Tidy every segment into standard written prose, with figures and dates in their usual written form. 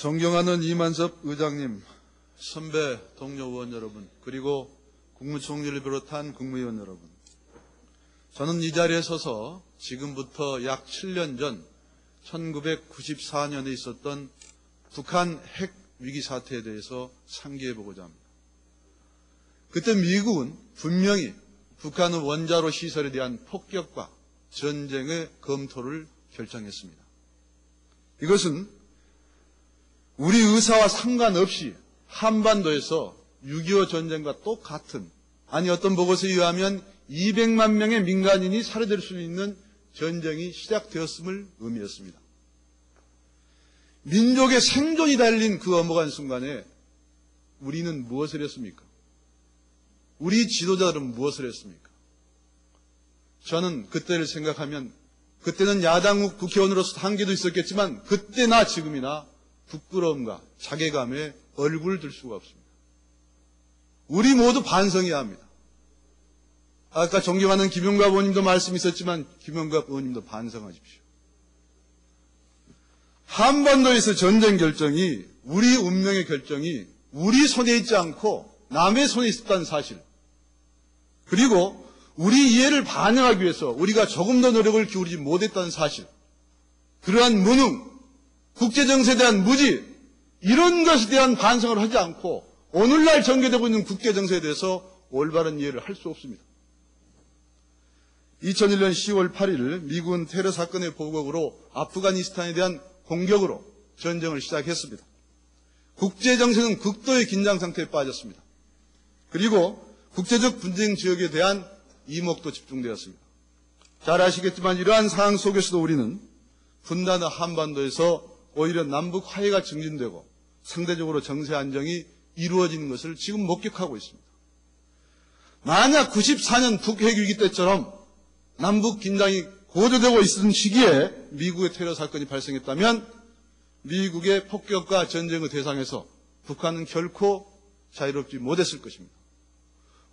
존경하는 이만섭 의장님, 선배 동료 의원 여러분, 그리고 국무총리를 비롯한 국무위원 여러분, 저는 이 자리에 서서 지금부터 약 7년 전 1994년에 있었던 북한 핵 위기 사태에 대해서 상기해보고자 합니다. 그때 미국은 분명히 북한의 원자로 시설에 대한 폭격과 전쟁의 검토를 결정했습니다. 이것은 우리 의사와 상관없이 한반도에서 6.25 전쟁과 똑같은, 아니 어떤 보고서에 의하면 200만 명의 민간인이 살해될 수 있는 전쟁이 시작되었음을 의미했습니다. 민족의 생존이 달린 그 엄혹한 순간에 우리는 무엇을 했습니까? 우리 지도자들은 무엇을 했습니까? 저는 그때를 생각하면, 그때는 야당 국회의원으로서 한계도 있었겠지만 그때나 지금이나 부끄러움과 자괴감에 얼굴을 들 수가 없습니다. 우리 모두 반성해야 합니다. 아까 존경하는 김용갑 의원님도 말씀이 있었지만 김용갑 의원님도 반성하십시오. 한반도에서 전쟁 결정이, 우리 운명의 결정이 우리 손에 있지 않고 남의 손에 있었다는 사실, 그리고 우리 이해를 반영하기 위해서 우리가 조금 더 노력을 기울이지 못했다는 사실, 그러한 무능, 국제정세에 대한 무지, 이런 것에 대한 반성을 하지 않고 오늘날 전개되고 있는 국제정세에 대해서 올바른 이해를 할 수 없습니다. 2001년 10월 8일 미군 테러 사건의 보복으로 아프가니스탄에 대한 공격으로 전쟁을 시작했습니다. 국제정세는 극도의 긴장 상태에 빠졌습니다. 그리고 국제적 분쟁 지역에 대한 이목도 집중되었습니다. 잘 아시겠지만 이러한 상황 속에서도 우리는 분단의 한반도에서 오히려 남북 화해가 증진되고 상대적으로 정세 안정이 이루어지는 것을 지금 목격하고 있습니다. 만약 94년 북핵 위기 때처럼 남북 긴장이 고조되고 있던 시기에 미국의 테러 사건이 발생했다면 미국의 폭격과 전쟁의 대상에서 북한은 결코 자유롭지 못했을 것입니다.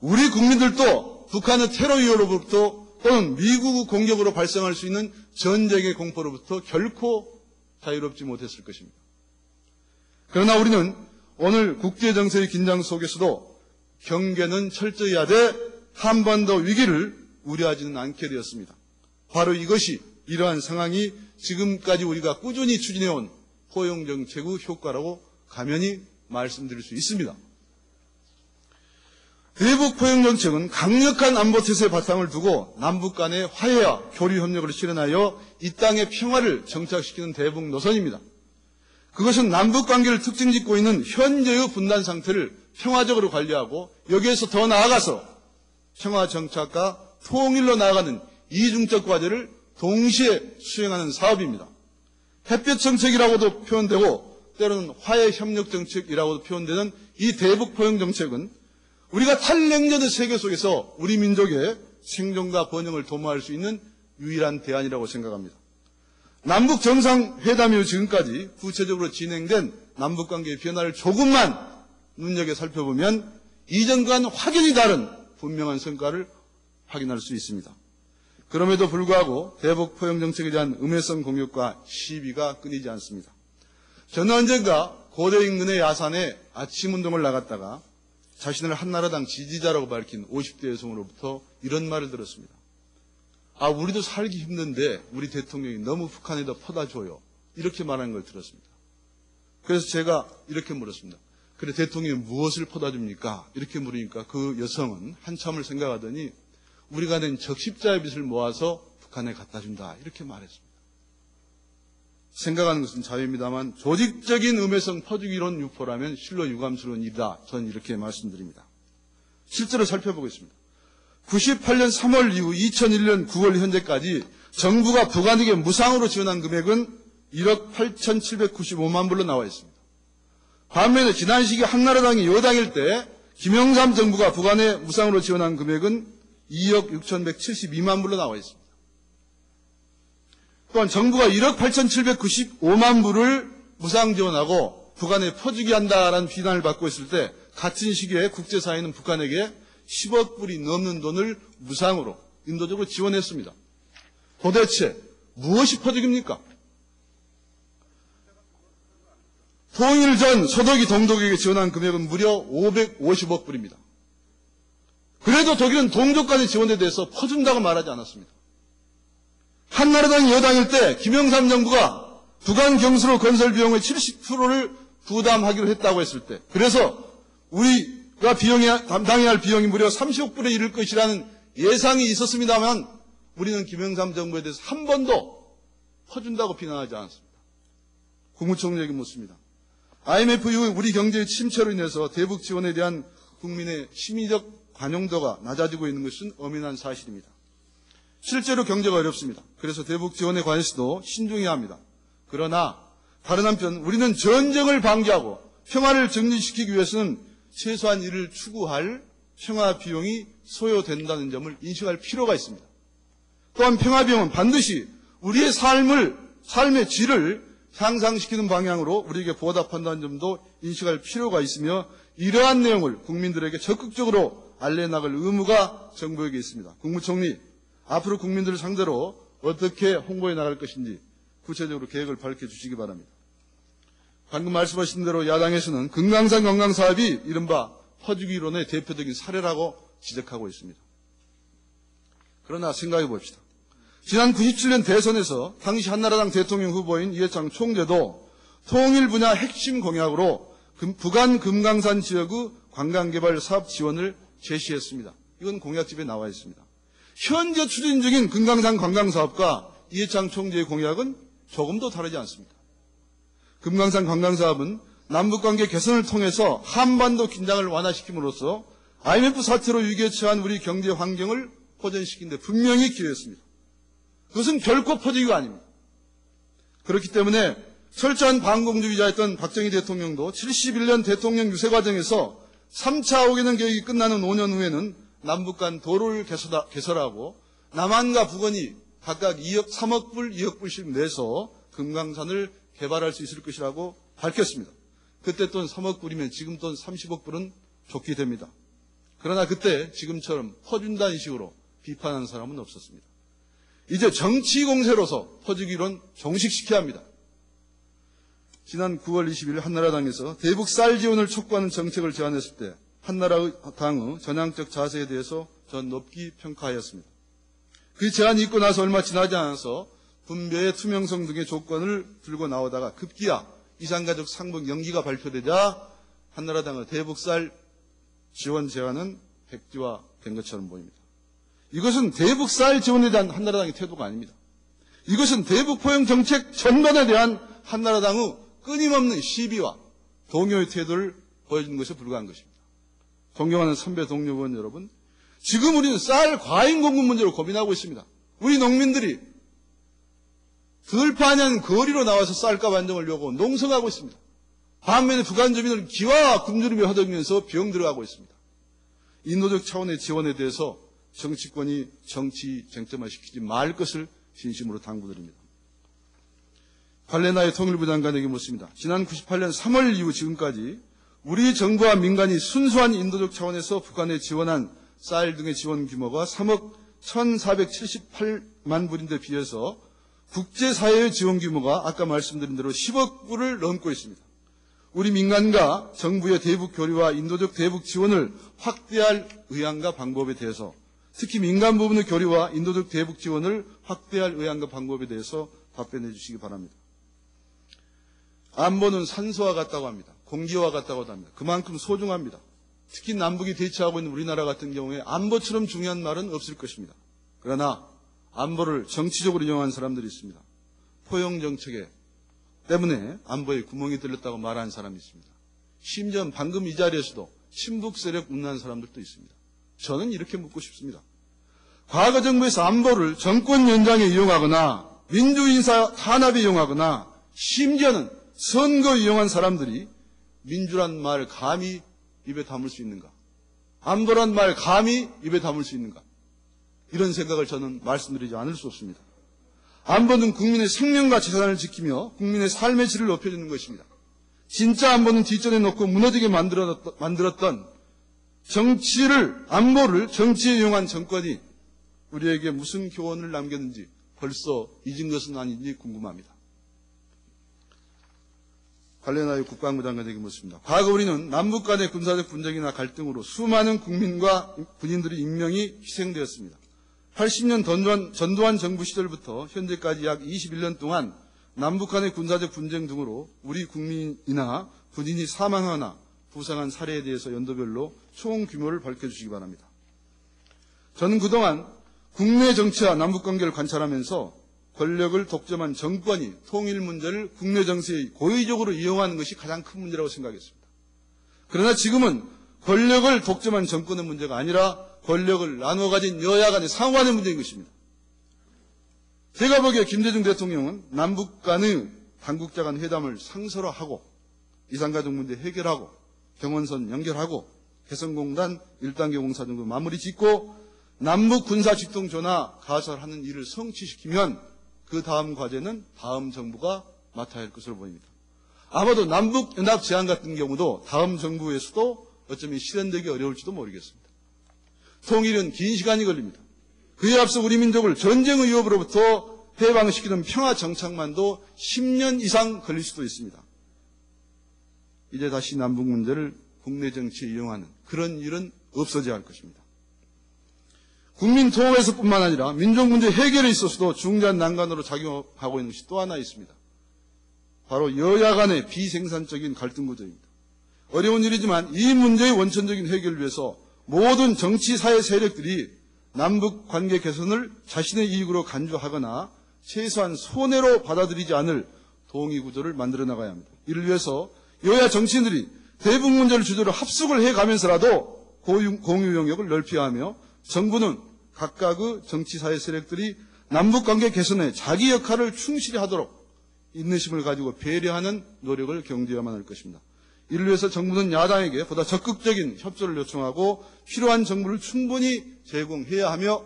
우리 국민들도 북한의 테러 위협으로부터 또는 미국 공격으로 발생할 수 있는 전쟁의 공포로부터 결코 자유롭지 못했을 것입니다. 그러나 우리는 오늘 국제정세의 긴장 속에서도 경계는 철저히 하되 한반도 위기를 우려하지는 않게 되었습니다. 바로 이것이, 이러한 상황이 지금까지 우리가 꾸준히 추진해온 포용정책의 효과라고 감연히 말씀드릴 수 있습니다. 대북 포용정책은 강력한 안보태세의 바탕을 두고 남북 간의 화해와 교류 협력을 실현하여 이 땅의 평화를 정착시키는 대북 노선입니다. 그것은 남북 관계를 특징 짓고 있는 현재의 분단 상태를 평화적으로 관리하고 여기에서 더 나아가서 평화 정착과 통일로 나아가는 이중적 과제를 동시에 수행하는 사업입니다. 햇볕 정책이라고도 표현되고 때로는 화해 협력 정책이라고도 표현되는 이 대북 포용 정책은 우리가 탈냉전의 세계 속에서 우리 민족의 생존과 번영을 도모할 수 있는 유일한 대안이라고 생각합니다. 남북 정상회담 이후 지금까지 구체적으로 진행된 남북관계의 변화를 조금만 눈여겨 살펴보면 이전과는 확연히 다른 분명한 성과를 확인할 수 있습니다. 그럼에도 불구하고 대북 포용 정책에 대한 음해성 공격과 시비가 끊이지 않습니다. 저는 언젠가 고대 인근의 야산에 아침 운동을 나갔다가 자신을 한나라당 지지자라고 밝힌 50대 여성으로부터 이런 말을 들었습니다. 우리도 살기 힘든데 우리 대통령이 너무 북한에다 퍼다 줘요. 이렇게 말하는 걸 들었습니다. 그래서 제가 이렇게 물었습니다. 그래, 대통령이 무엇을 퍼다 줍니까? 이렇게 물으니까 그 여성은 한참을 생각하더니 우리가 낸 적십자의 빚을 모아서 북한에 갖다 준다. 이렇게 말했습니다. 생각하는 것은 자유입니다만 조직적인 음해성 퍼주기론 유포라면 실로 유감스러운 일이다. 저는 이렇게 말씀드립니다. 실제로 살펴보겠습니다. 98년 3월 이후 2001년 9월 현재까지 정부가 북한에게 무상으로 지원한 금액은 1억 8,795만 불로 나와 있습니다. 반면에 지난 시기 한나라당이 여당일 때 김영삼 정부가 북한에 무상으로 지원한 금액은 2억 6,172만 불로 나와 있습니다. 또한 정부가 1억 8,795만 불을 무상 지원하고 북한에 퍼주기 한다라는 비난을 받고 있을 때 같은 시기에 국제사회는 북한에게 10억 불이 넘는 돈을 무상으로 인도적으로 지원했습니다. 도대체 무엇이 퍼주기입니까? 통일 전 소독이 동독에게 지원한 금액은 무려 550억 불입니다. 그래도 독일은 동족간의 지원에 대해서 퍼준다고 말하지 않았습니다. 한나라당이 여당일 때 김영삼 정부가 북한 경수로 건설 비용의 70%를 부담하기로 했다고 했을 때, 그래서 우리가 담당해야 할 비용이 무려 30억 불에 이를 것이라는 예상이 있었습니다만 우리는 김영삼 정부에 대해서 한 번도 퍼준다고 비난하지 않았습니다. 국무총리에게 묻습니다. IMF 이후 우리 경제의 침체로 인해서 대북 지원에 대한 국민의 심리적 관용도가 낮아지고 있는 것은 엄연한 사실입니다. 실제로 경제가 어렵습니다. 그래서 대북 지원에 관해서도 신중해야 합니다. 그러나 다른 한편 우리는 전쟁을 방지하고 평화를 정립시키기 위해서는 최소한 이를 추구할 평화 비용이 소요된다는 점을 인식할 필요가 있습니다. 또한 평화 비용은 반드시 우리의 삶의 질을 향상시키는 방향으로 우리에게 보답한다는 점도 인식할 필요가 있으며 이러한 내용을 국민들에게 적극적으로 알려나갈 의무가 정부에게 있습니다. 국무총리, 앞으로 국민들을 상대로 어떻게 홍보해 나갈 것인지 구체적으로 계획을 밝혀주시기 바랍니다. 방금 말씀하신 대로 야당에서는 금강산 관광사업이 이른바 퍼주기 이론의 대표적인 사례라고 지적하고 있습니다. 그러나 생각해 봅시다. 지난 97년 대선에서 당시 한나라당 대통령 후보인 이해창 총재도 통일 분야 핵심 공약으로 북한 금강산 지역의 관광개발 사업 지원을 제시했습니다. 이건 공약집에 나와 있습니다. 현재 추진 중인 금강산 관광사업과 이해창 총재의 공약은 조금도 다르지 않습니다. 금강산 관광사업은 남북관계 개선을 통해서 한반도 긴장을 완화시킴으로써 IMF 사태로 위기에 처한 우리 경제 환경을 호전시키는 데 분명히 기여했습니다. 그것은 결코 퍼주기가 아닙니다. 그렇기 때문에 철저한 반공주의자였던 박정희 대통령도 71년 대통령 유세 과정에서 3차 5개년 계획이 끝나는 5년 후에는 남북 간 도로를 개설하고 남한과 북한이 각각 3억 불, 2억 불씩 내서 금강산을 개발할 수 있을 것이라고 밝혔습니다. 그때 돈 3억 불이면 지금 돈 30억 불은 좋게 됩니다. 그러나 그때 지금처럼 퍼준다는 식으로 비판하는 사람은 없었습니다. 이제 정치 공세로서 퍼주기론 종식시켜야 합니다. 지난 9월 20일 한나라당에서 대북 쌀 지원을 촉구하는 정책을 제안했을 때 한나라당의 전향적 자세에 대해서 전 높이 평가하였습니다. 그 제안이 있고 나서 얼마 지나지 않아서 분배의 투명성 등의 조건을 들고 나오다가 급기야 이산가족 상봉 연기가 발표되자 한나라당의 대북 쌀 지원 제안은 백지화된 것처럼 보입니다. 이것은 대북 쌀 지원에 대한 한나라당의 태도가 아닙니다. 이것은 대북 포용 정책 전반에 대한 한나라당의 끊임없는 시비와 동요의 태도를 보여주는 것에 불과한 것입니다. 존경하는 선배 동료 의원 여러분, 지금 우리는 쌀 과잉 공급 문제로 고민하고 있습니다. 우리 농민들이 들판한 거리로 나와서 쌀값 안정을 요구하고 농성하고 있습니다. 반면에 북한 주민은 기와 굶주림에 허덕이면서 병 들어가고 있습니다. 인도적 차원의 지원에 대해서 정치권이 정치 쟁점화시키지 말 것을 진심으로 당부드립니다. 발레나의 통일부 장관에게 묻습니다. 지난 98년 3월 이후 지금까지 우리 정부와 민간이 순수한 인도적 차원에서 북한에 지원한 쌀 등의 지원 규모가 3억 1,478만 불인데 비해서 국제사회의 지원 규모가 아까 말씀드린 대로 10억 불을 넘고 있습니다. 우리 민간과 정부의 대북 교류와 인도적 대북 지원을 확대할 의향과 방법에 대해서, 특히 민간 부분의 교류와 인도적 대북 지원을 확대할 의향과 방법에 대해서 답변해 주시기 바랍니다. 안보는 산소와 같다고 합니다. 공기와 같다고 합니다. 그만큼 소중합니다. 특히 남북이 대치하고 있는 우리나라 같은 경우에 안보처럼 중요한 말은 없을 것입니다. 그러나 안보를 정치적으로 이용한 사람들이 있습니다. 포용 정책에 때문에 안보에 구멍이 뚫렸다고 말하는 사람이 있습니다. 심지어 방금 이 자리에서도 친북 세력 운운하는 사람들도 있습니다. 저는 이렇게 묻고 싶습니다. 과거 정부에서 안보를 정권 연장에 이용하거나 민주인사 탄압에 이용하거나 심지어는 선거에 이용한 사람들이 민주란 말 감히 입에 담을 수 있는가? 안보란 말 감히 입에 담을 수 있는가? 이런 생각을 저는 말씀드리지 않을 수 없습니다. 안보는 국민의 생명과 재산을 지키며 국민의 삶의 질을 높여주는 것입니다. 진짜 안보는 뒷전에 놓고 무너지게 만들었던 안보를 정치에 이용한 정권이 우리에게 무슨 교훈을 남겼는지 벌써 잊은 것은 아닌지 궁금합니다. 관련하여 국방부 장관에게 묻습니다. 과거 우리는 남북 간의 군사적 분쟁이나 갈등으로 수많은 국민과 군인들의 인명이 희생되었습니다. 80년 전두환 정부 시절부터 현재까지 약 21년 동안 남북 간의 군사적 분쟁 등으로 우리 국민이나 군인이 사망하거나 부상한 사례에 대해서 연도별로 총 규모를 밝혀주시기 바랍니다. 저는 그동안 국내 정치와 남북 관계를 관찰하면서 권력을 독점한 정권이 통일 문제를 국내 정세에 고의적으로 이용하는 것이 가장 큰 문제라고 생각했습니다. 그러나 지금은 권력을 독점한 정권의 문제가 아니라 권력을 나누어 가진 여야 간의 상호 간의 문제인 것입니다. 제가 보기에 김대중 대통령은 남북 간의 당국자 간 회담을 상설화하고 이산가족 문제 해결하고 경원선 연결하고 개성공단 1단계 공사 정도 마무리 짓고 남북 군사 직통 전화 가설하는 일을 성취시키면 그 다음 과제는 다음 정부가 맡아야 할 것으로 보입니다. 아마도 남북연합 제안 같은 경우도 다음 정부에서도 어쩌면 실현되기 어려울지도 모르겠습니다. 통일은 긴 시간이 걸립니다. 그에 앞서 우리 민족을 전쟁의 위협으로부터 해방시키는 평화 정착만도 10년 이상 걸릴 수도 있습니다. 이제 다시 남북 문제를 국내 정치에 이용하는 그런 일은 없어져야 할 것입니다. 국민 통합에서뿐만 아니라 민족 문제 해결에 있어서도 중대한 난관으로 작용하고 있는 것이 또 하나 있습니다. 바로 여야 간의 비생산적인 갈등 구조입니다. 어려운 일이지만 이 문제의 원천적인 해결을 위해서 모든 정치 사회 세력들이 남북 관계 개선을 자신의 이익으로 간주하거나 최소한 손해로 받아들이지 않을 동의 구조를 만들어 나가야 합니다. 이를 위해서 여야 정치인들이 대북 문제를 주제로 합숙을 해가면서라도 공유 영역을 넓혀야 하며 정부는 각각의 정치사회 세력들이 남북관계 개선에 자기 역할을 충실히 하도록 인내심을 가지고 배려하는 노력을 경주해야만 할 것입니다. 이를 위해서 정부는 야당에게 보다 적극적인 협조를 요청하고 필요한 정보를 충분히 제공해야 하며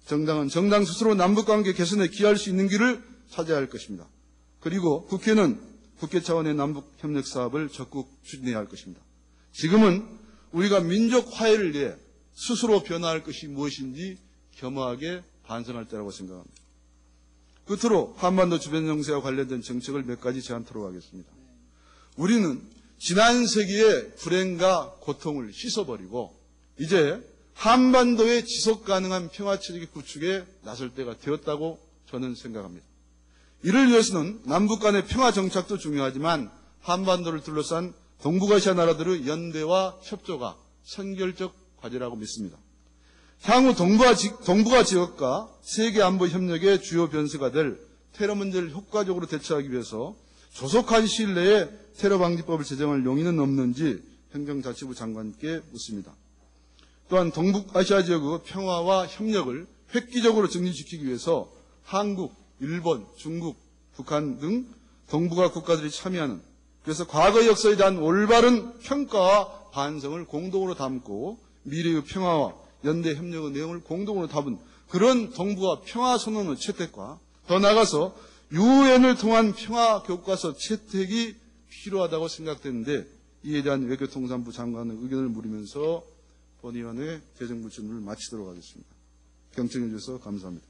정당은 정당 스스로 남북관계 개선에 기여할 수 있는 길을 찾아야 할 것입니다. 그리고 국회는 국회 차원의 남북협력 사업을 적극 추진해야 할 것입니다. 지금은 우리가 민족 화해를 위해 스스로 변화할 것이 무엇인지 겸허하게 반성할 때라고 생각합니다. 끝으로 한반도 주변 정세와 관련된 정책을 몇 가지 제안토록 하겠습니다. 우리는 지난 세기의 불행과 고통을 씻어버리고 이제 한반도의 지속 가능한 평화체제 구축에 나설 때가 되었다고 저는 생각합니다. 이를 위해서는 남북 간의 평화 정착도 중요하지만 한반도를 둘러싼 동북아시아 나라들의 연대와 협조가 선결적 과제라고 믿습니다. 향후 동북아 지역과 세계 안보 협력의 주요 변수가 될 테러 문제를 효과적으로 대처하기 위해서 조속한 시일 내에 테러 방지법을 제정할 용의는 없는지 행정자치부 장관께 묻습니다. 또한 동북아시아 지역의 평화와 협력을 획기적으로 정립시키기 위해서 한국, 일본, 중국, 북한 등 동북아 국가들이 참여하는 그래서 과거 역사에 대한 올바른 평가와 반성을 공동으로 담고 미래의 평화와 연대 협력의 내용을 공동으로 담은 그런 동북아 평화 선언의 채택과 더 나아가서 유엔을 통한 평화 교과서 채택이 필요하다고 생각되는데 이에 대한 외교통상부 장관의 의견을 물으면서 본의원의 재정부 질문을 마치도록 하겠습니다. 경청해 주셔서 감사합니다.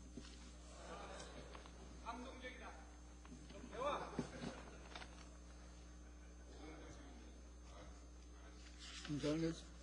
감사합니다.